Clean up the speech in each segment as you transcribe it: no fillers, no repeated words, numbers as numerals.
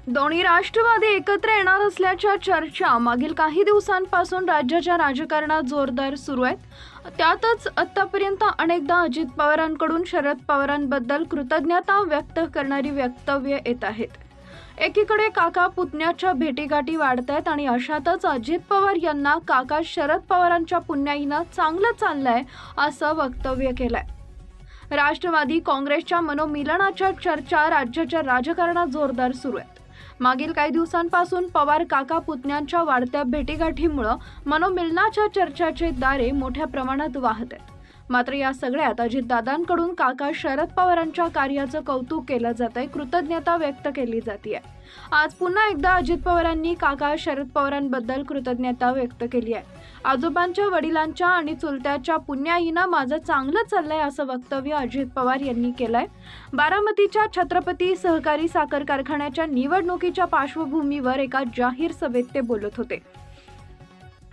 दोन्ही राष्ट्रवादी एकत्र येणार असल्याच्या चर्चा मागील काही दिवसांपासून राज्याच्या राजकारणात जोरदार सुरू आहेत। त्यातच आतापर्यंत अनेकदा अजित पवारांकडून शरद पवारांबद्दल कृतज्ञता व्यक्त करणारी वक्तव्ये येत आहेत। एकीकडे काका पुतण्याच्या भेटीगाठी वाढत आहेत आणि अशातच अजित पवार यांना काका शरद पवारांच्या पुण्याईनं चांगलं चाललंय असं वक्तव्य केलंय। राष्ट्रवादी काँग्रेसच्या मनोमिलनाच्या चर्चा राज्याच्या राजकारणात जोरदार सुरू आहेत। मागील काही दिवसांपासून पवार काका पुतण्यांच्या वाढत्या भेटीगाठीमुळे मनोमिलनाच्या चर्चाचे दारे मोठ्या प्रमाणात वाहत आहेत। मात्र या सगळ्यात अजितदादांकडून काका शरद पवारांच्या कार्याचं कौतुक केलं जातंय, कृतज्ञता व्यक्त केली जाते। आज पुन्हा एकदा अजित पवारांनी काका शरद पवारांबद्दल कृतज्ञता व्यक्त केली आहे। आजोबांच्या, वडिलांच्या आणि चुलत्याच्या पुण्याईनं माझं चांगलं चाललंय असं वक्तव्य अजित पवार यांनी केलंय। बारामतीच्या छत्रपती सहकारी साखर कारखान्याच्या निवडणुकीच्या पार्श्वभूमीवर एका जाहीर सभेत ते बोलत होते।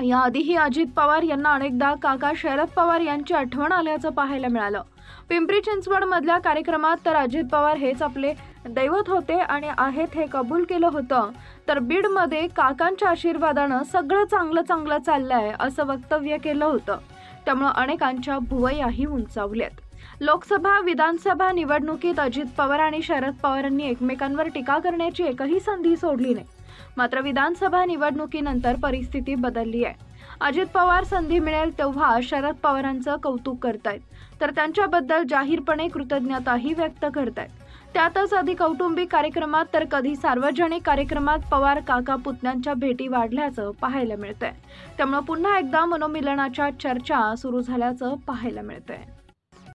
याआधीही अजित पवार यांना अनेकदा काका शरद पवार यांची आठवण आल्याचं पाहायला मिळालं। पिंपरी चिंचवड मधल्या कार्यक्रमात तर अजित पवार हेच आपले दैवत होते आणि आहेत हे कबूल केलं होतं, तर बीडमध्ये काकांच्या आशीर्वादानं सगळं चांगलं चाललंय असं वक्तव्य केलं होतं। त्यामुळे अनेकांच्या भुवयाही उंचावल्यात। लोकसभा, विधानसभा निवडणुकीत अजित पवार आणि शरद पवारांनी एकमेकांवर टीका करण्याची एकही संधी सोडली नाही। मात्र विधानसभा निवडणुकीनंतर परिस्थिती बदलली आहे। अजित पवार संधी मिळेल तेव्हा शरद पवारांचं कौतुक करतायत, तर त्यांच्याबद्दल जाहीरपणे कृतज्ञताही व्यक्त करतायत। त्यातच आधी कौटुंबिक कार्यक्रमात तर कधी सार्वजनिक कार्यक्रमात पवार काका पुतण्यांच्या भेटी वाढल्याचं पाहायला मिळतंय। त्यामुळे पुन्हा एकदा मनोमिलनाच्या चर्चा सुरू झाल्याचं पाहायला मिळतंय।